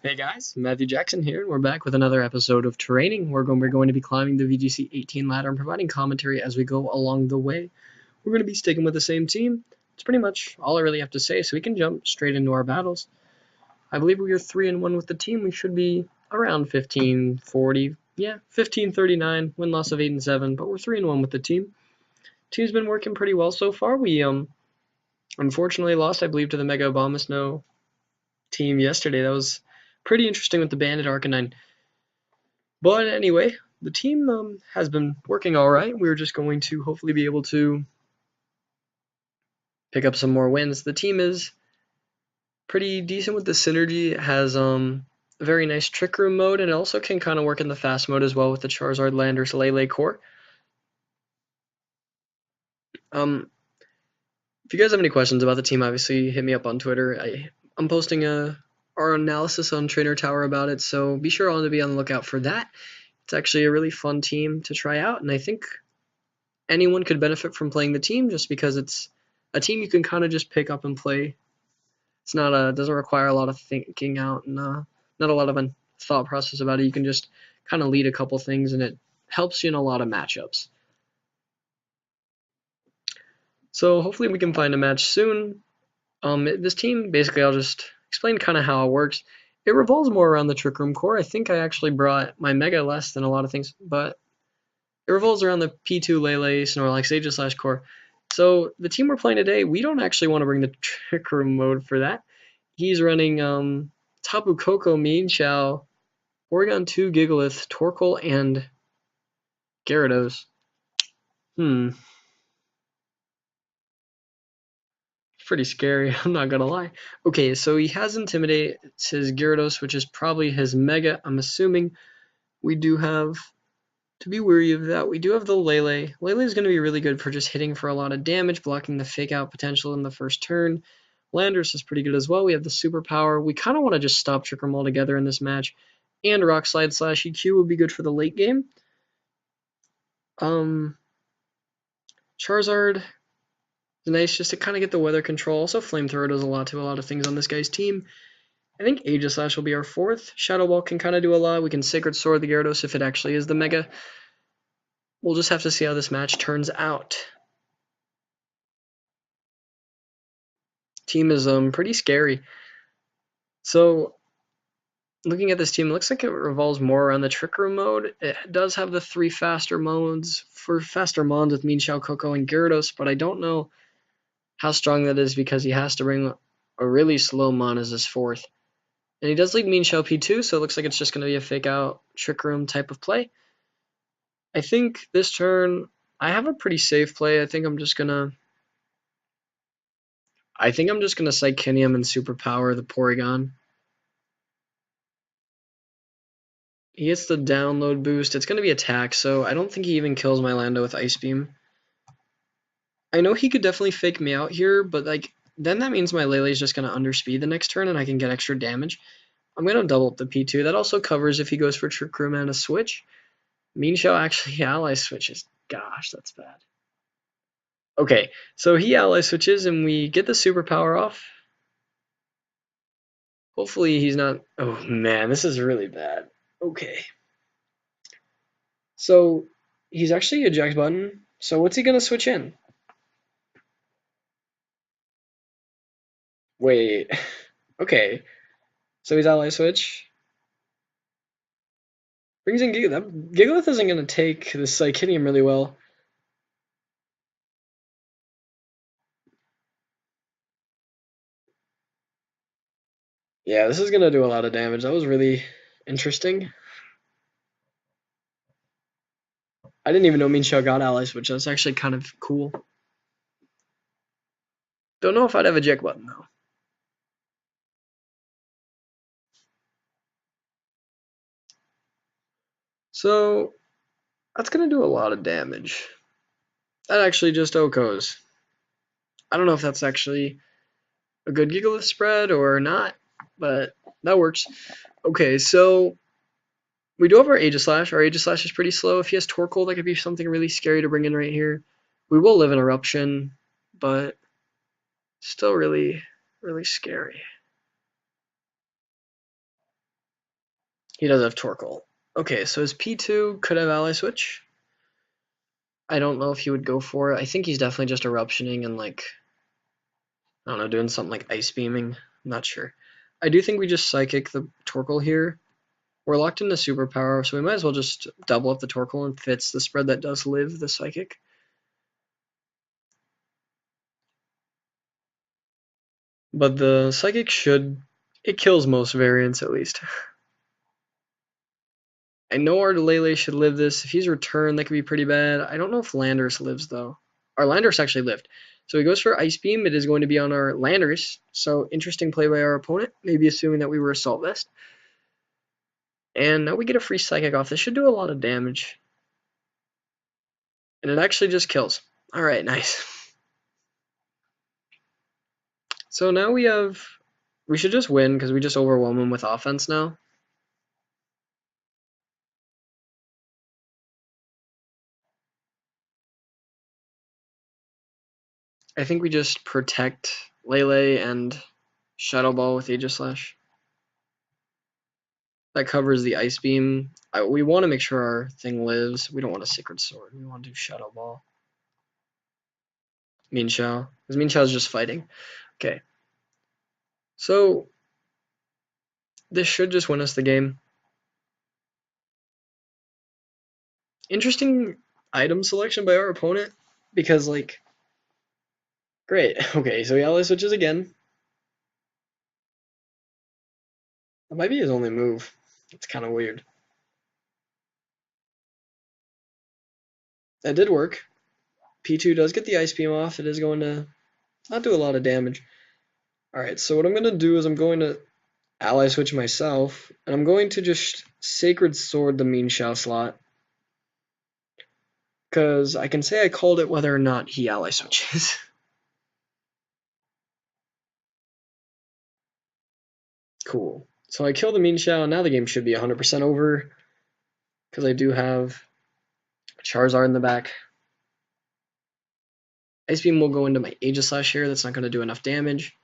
Hey guys, Matthew Jackson here, and we're back with another episode of Terraining. We're going to be climbing the VGC 18 ladder and providing commentary as we go along the way. We're going to be sticking with the same team. It's pretty much all I really have to say, so we can jump straight into our battles. I believe we are 3-1 with the team. We should be around 1540. Yeah, 1539, win-loss of 8 and 7, but we're 3-1 with the team. Team's been working pretty well so far. We unfortunately lost, I believe, to the Mega Abomasnow team yesterday. That was pretty interesting with the Bandit Arcanine. But anyway, the team has been working all right. We're just going to hopefully be able to pick up some more wins. The team is pretty decent with the synergy. It has a very nice Trick Room mode, and it also can kind of work in the fast mode as well with the Charizard, Landorus, Lele core. If you guys have any questions about the team, obviously hit me up on Twitter. I'm posting our analysis on Trainer Tower about it, so be sure to be on the lookout for that. It's actually a really fun team to try out, and I think anyone could benefit from playing the team just because it's a team you can kind of just pick up and play. It's not doesn't require a lot of thinking out and not a lot of a thought process about it. You can just kind of lead a couple things, and it helps you in a lot of matchups. So hopefully we can find a match soon. This team, basically, I'll just explain kind of how it works. It revolves more around the Trick Room core. I think I actually brought my Mega less than a lot of things, but it revolves around the P2 Lele, Snorlax, Aegislash core. So the team we're playing today, we don't actually want to bring the Trick Room mode for that. He's running Tapu Koko, Mienshao, Oregon 2, Gigalith, Torkoal, and Gyarados. Pretty scary, I'm not gonna lie. Okay, so he has Intimidate. It's his Gyarados, which is probably his Mega, I'm assuming. We do have to be wary of that. We do have the Lele. Lele is going to be really good for just hitting for a lot of damage, blocking the fake out potential in the first turn. Landorus is pretty good as well. We have the superpower. We kind of want to just stop Trick Room altogether in this match. And Rock Slide / EQ would be good for the late game. Charizard is nice just to kind of get the weather control. Also, Flamethrower does a lot to a lot of things on this guy's team. I think Aegislash will be our fourth. Shadow Ball can kind of do a lot. We can Sacred Sword the Gyarados if it actually is the Mega. We'll just have to see how this match turns out. Team is pretty scary. So looking at this team, it looks like it revolves more around the Trick Room mode. It does have the 3 faster modes for faster mons with Mienshao, Koko, and Gyarados, but I don't know how strong that is because he has to bring a really slow mon as his fourth. And he does lead Mienshao P2, so it looks like it's just going to be a fake out Trick Room type of play. I think this turn, I have a pretty safe play. I think I'm just gonna Psychinium and Superpower the Porygon. He gets the download boost. It's going to be attack, so I don't think he even kills my Lando with Ice Beam. I know he could definitely fake me out here, but then that means my Lele is just going to underspeed the next turn and I can get extra damage. I'm going to double up the P2. That also covers if he goes for Trick Room and a switch. Mienshao actually ally switches. Gosh, that's bad. Okay, so he ally switches and we get the superpower off. Hopefully he's not... Oh man, this is really bad. Okay. So he's actually eject button. So what's he going to switch in? Wait. Okay. So he's ally switch. Brings in Gigalith. Gigalith isn't going to take this Psychinium really well. Yeah, this is going to do a lot of damage. That was really interesting. I didn't even know Mienshao got ally switch. That's actually kind of cool. Don't know if I'd have eject button though. So that's going to do a lot of damage. That actually just OHKOs. I don't know if that's actually a good Gigalith spread or not, but that works. Okay, so we do have our Aegislash. Our Aegislash is pretty slow. If he has Torkoal, that could be something really scary to bring in right here. We will live in Eruption, but still really, really scary. He does have Torkoal. Okay, so his P2 could have Ally Switch. I don't know if he would go for it. I think he's definitely just Eruptioning and, like, I don't know, doing something like Ice Beaming. I'm not sure. I do think we just Psychic the Torkoal here. We're locked into Superpower, so we might as well just double up the Torkoal and fits the spread that does live the Psychic. But the Psychic it kills most variants at least. I know our Lele should live this. If he's returned, that could be pretty bad. I don't know if Landorus lives, though. Our Landorus actually lived. So he goes for Ice Beam. It is going to be on our Landorus. So interesting play by our opponent, maybe assuming that we were Assault Vest. And now we get a free Psychic off. This should do a lot of damage. And it actually just kills. Alright, nice. So now we should just win because we just overwhelm him with offense now. I think we just protect Lele and Shadow Ball with Aegislash. That covers the Ice Beam. We want to make sure our thing lives. We don't want a Sacred Sword. We want to do Shadow Ball. Minxiao. Because Minxiao is just fighting. Okay. So, this should just win us the game. Interesting item selection by our opponent. Because, like, great. Okay, so he ally switches again. That might be his only move. It's kind of weird. That did work. P2 does get the Ice Beam off. It is going to not do a lot of damage. Alright, so what I'm going to do is I'm going to ally switch myself, and I'm going to just Sacred Sword the Minxiao slot. Because I can say I called it whether or not he ally switches. Cool. So I kill the Minxiao, and now the game should be 100% over. Because I do have Charizard in the back. Ice Beam will go into my Aegislash here. That's not going to do enough damage.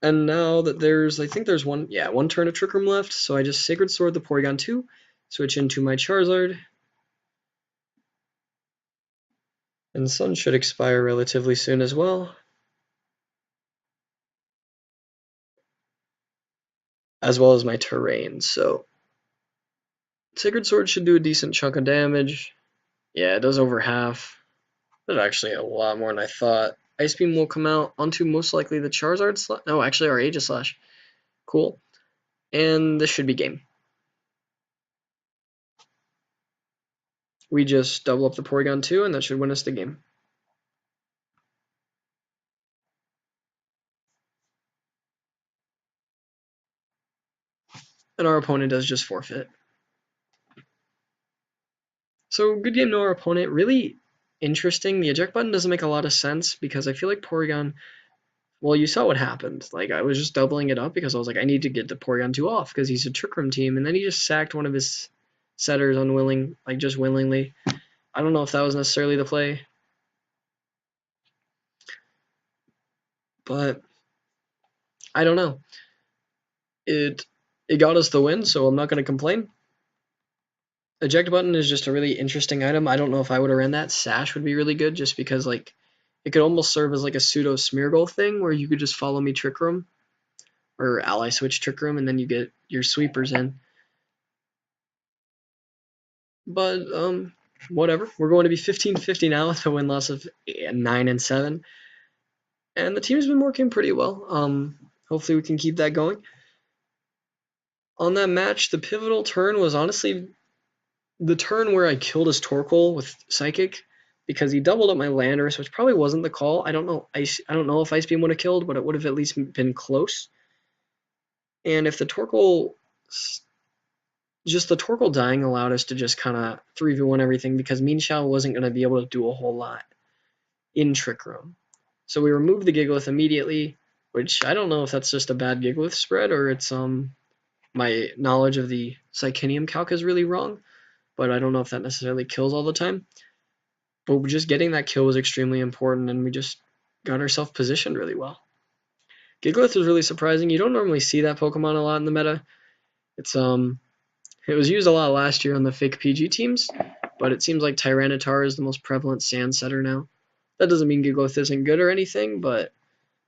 And now that I think there's one turn of Trick Room left, so I just Sacred Sword the Porygon 2, switch into my Charizard. And Sun should expire relatively soon as well. As well as my Terrain, so Sacred Sword should do a decent chunk of damage. Yeah, it does over half. That's actually a lot more than I thought. Ice Beam will come out onto most likely the Charizard slot. No, actually our Aegislash. Cool. And this should be game. We just double up the Porygon 2, and that should win us the game. And our opponent does just forfeit. So good game to our opponent. Really interesting. The eject button doesn't make a lot of sense because I feel like Porygon, well, you saw what happened. Like, I was just doubling it up because I was like, I need to get the Porygon 2 off because he's a Trick Room team, and then he just sacked one of his setters just willingly. I don't know if that was necessarily the play. But I don't know. It got us the win, so I'm not going to complain. Eject button is just a really interesting item. I don't know if I would have ran that. Sash would be really good just because, like, it could almost serve as like a pseudo Smeargle thing where you could just follow me Trick Room or ally switch Trick Room and then you get your sweepers in. But whatever. We're going to be 15-50 now with a win-loss of 9-7. And the team's been working pretty well. Hopefully we can keep that going. On that match, the pivotal turn was honestly the turn where I killed his Torkoal with Psychic because he doubled up my Landorus, which probably wasn't the call. I don't know if Ice Beam would have killed, but it would have at least been close. And if the Torkoal, just the Torkoal dying allowed us to just kind of 3v1 everything because Minxiao wasn't going to be able to do a whole lot in Trick Room. So we removed the Gigalith immediately, which I don't know if that's just a bad Gigalith spread or it's my knowledge of the Psychinium calc is really wrong, but I don't know if that necessarily kills all the time. But just getting that kill was extremely important, and we just got herself positioned really well. Gigalith was really surprising. You don't normally see that Pokemon a lot in the meta. It was used a lot last year on the fake PG teams, but it seems like Tyranitar is the most prevalent sand setter now. That doesn't mean Gigalith isn't good or anything, but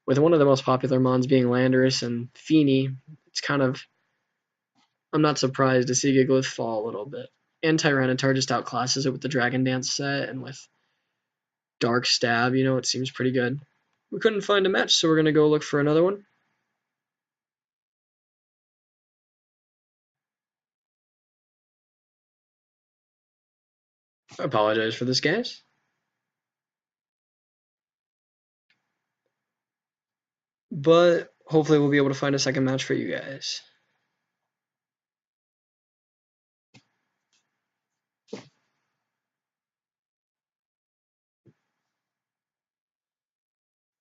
with one of the most popular mons being Landorus and Feeny, it's kind of, I'm not surprised to see Gigalith fall a little bit. And Tyranitar just outclasses it with the Dragon Dance set and with Dark Stab, it seems pretty good. We couldn't find a match, so we're going to go look for another one. I apologize for this, guys. But hopefully we'll be able to find a second match for you guys.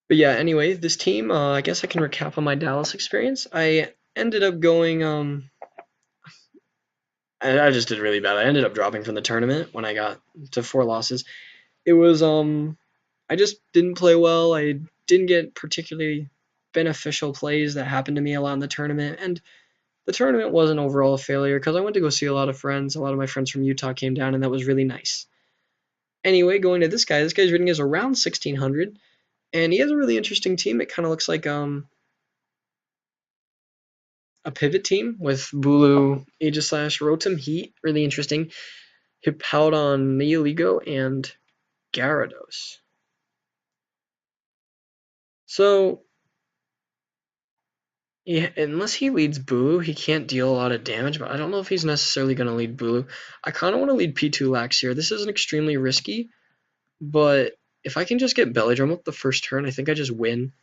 But yeah, anyway, this team, I guess I can recap on my Dallas experience. I ended up going, I just did really bad. I ended up dropping from the tournament when I got to 4 losses. It was, I just didn't play well. I didn't get particularly beneficial plays that happened to me a lot in the tournament. And the tournament wasn't overall a failure because I went to go see a lot of friends. A lot of my friends from Utah came down, and that was really nice. Anyway, going to this guy's rating is around 1600. And he has a really interesting team. It kind of looks like a pivot team with Bulu, Aegislash, Rotom, Heat, really interesting. Hippowdon, Neoligo, and Gyarados. So, yeah, unless he leads Bulu, he can't deal a lot of damage, but I don't know if he's necessarily going to lead Bulu. I kind of want to lead P2 Lax here. This isn't extremely risky, but if I can just get Belly Drum up the first turn, I think I just win.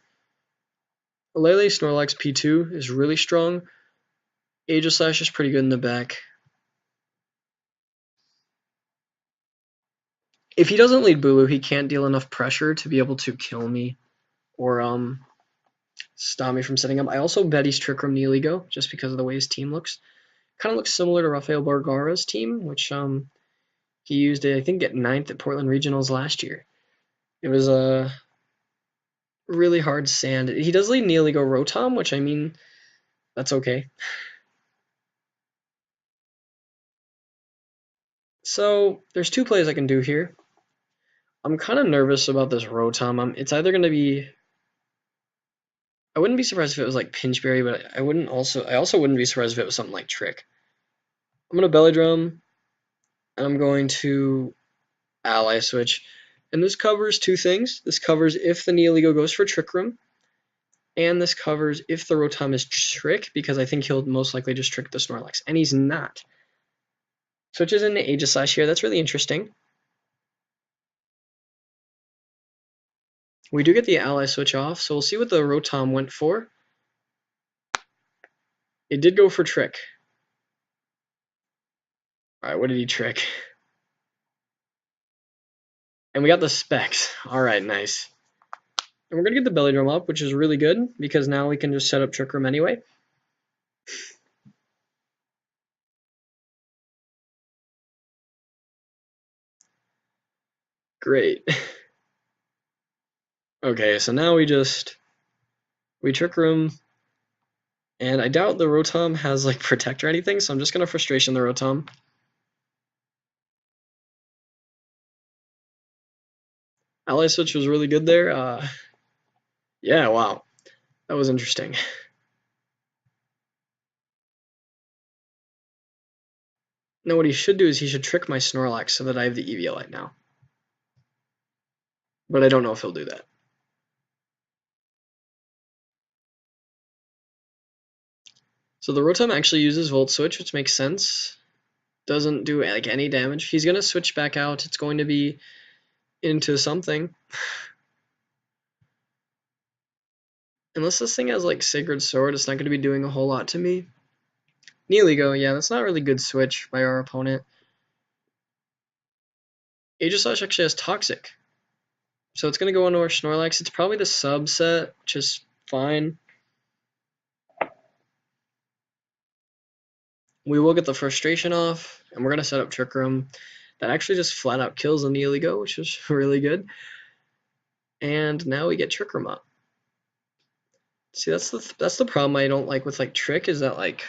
Lele Snorlax P2 is really strong. Aegislash is pretty good in the back. If he doesn't lead Bulu, he can't deal enough pressure to be able to kill me or stop me from setting up. I also bet he's Trick Room Neoligo just because of the way his team looks. Kind of looks similar to Rafael Bargara's team, which he used, I think, at 9th at Portland Regionals last year. It was a really hard sand. He does lead Neoligo Rotom, which, I mean, that's okay. So there's 2 plays I can do here. I'm kind of nervous about this Rotom. It's either going to be, I wouldn't be surprised if it was like Pinchberry, but I also wouldn't be surprised if it was something like Trick. I'm going to Belly Drum, and I'm going to Ally Switch. And this covers 2 things. This covers if the Neoligo goes for Trick Room, and this covers if the Rotom is Trick, because I think he'll most likely just trick the Snorlax, and he's not. Switches into Aegislash here. That's really interesting. We do get the Ally Switch off, so we'll see what the Rotom went for. It did go for Trick. Alright, what did he trick? And we got the specs. Alright, nice. And we're going to get the Belly Drum up, which is really good, because now we can just set up Trick Room anyway. Great. Okay, so now we Trick Room, and I doubt the Rotom has like Protect or anything, so I'm just going to Frustration the Rotom. Ally Switch was really good there. Yeah, wow. That was interesting. Now what he should do is he should trick my Snorlax so that I have the Eviolite now. But I don't know if he'll do that. So the Rotom actually uses Volt Switch, which makes sense. Doesn't do like any damage. He's going to switch back out. It's going to be into something. Unless this thing has like Sacred Sword, it's not going to be doing a whole lot to me. Neoligo, yeah, that's not a really good switch by our opponent. Aegislash actually has Toxic. So it's going to go into our Snorlax. It's probably the subset, which is fine. We will get the Frustration off, and we're going to set up Trick Room. That actually just flat out kills the Neoligo, which is really good. And now we get Trick Room up. See, that's the problem I don't like with like Trick, is that like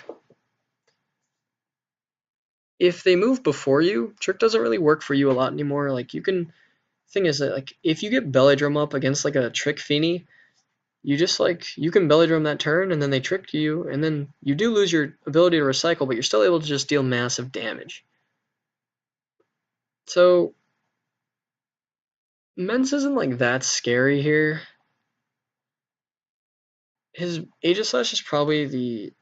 if they move before you, Trick doesn't really work for you a lot anymore. Like thing is that like if you get Belly Drum up against like a Trick Feeny, you just like you can Belly Drum that turn and then they trick you, and then you do lose your ability to recycle, but you're still able to just deal massive damage. So Mens isn't like that scary here. His Aegislash is probably the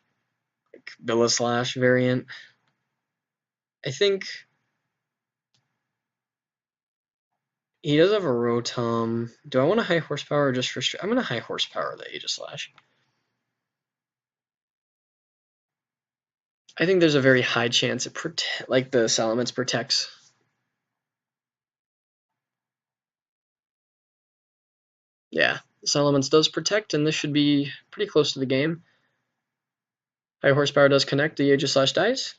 like Villaslash variant. I think he does have a Rotom. Do I want a high horsepower or just for I'm gonna high horsepower the Aegislash. I think there's a very high chance it like the Salamence protects. Yeah, Salamence does protect, and this should be pretty close to the game. High horsepower does connect, the Aegislash dies.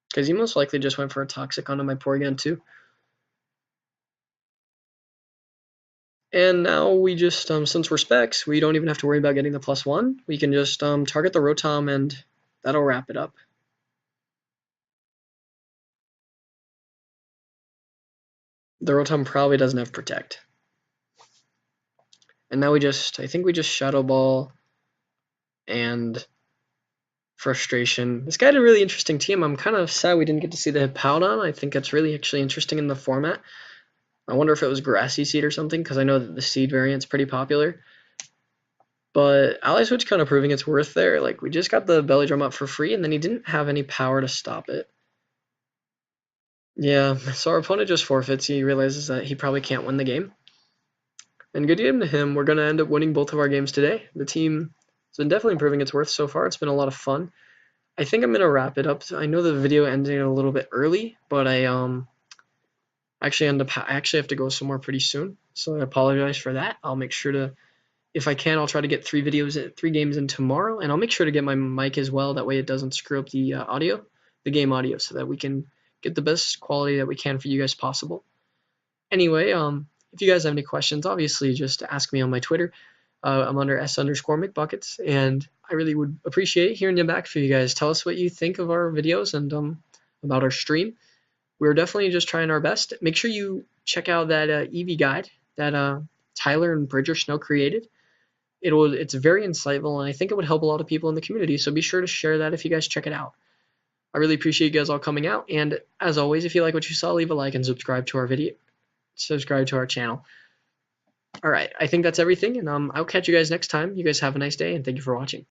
Because he most likely just went for a Toxic onto my Porygon too. And now we just, since we're specs, we don't even have to worry about getting the +1. We can just target the Rotom and that'll wrap it up. The Rotom probably doesn't have Protect. And now I think we just Shadow Ball and Frustration. This guy had a really interesting team. I'm kind of sad we didn't get to see the Hippowdon. I think it's really actually interesting in the format. I wonder if it was Grassy Seed or something, because I know that the Seed variant's pretty popular. But Ally Switch kind of proving its worth there. Like, we just got the Belly Drum up for free, and then he didn't have any power to stop it. Yeah, so our opponent just forfeits. He realizes that he probably can't win the game. And good game to him. We're going to end up winning both of our games today. The team has been definitely proving its worth so far. It's been a lot of fun. I think I'm going to wrap it up. I know the video ended a little bit early, but I actually have to go somewhere pretty soon. So I apologize for that. I'll make sure to, if I can, I'll try to get 3 games in tomorrow, and I'll make sure to get my mic as well. That way it doesn't screw up the the game audio, so that we can get the best quality that we can for you guys possible. Anyway, if you guys have any questions, obviously just ask me on my Twitter. I'm under S_McBuckets, and I really would appreciate hearing you back from you guys. Tell us what you think of our videos and about our stream. We're definitely just trying our best. Make sure you check out that Eevee guide that Tyler and Bridger Snow created. It's very insightful, and I think it would help a lot of people in the community, so be sure to share that if you guys check it out. I really appreciate you guys all coming out, and as always, if you like what you saw, leave a like and subscribe to our channel. Alright, I think that's everything, and I'll catch you guys next time. You guys have a nice day, and thank you for watching.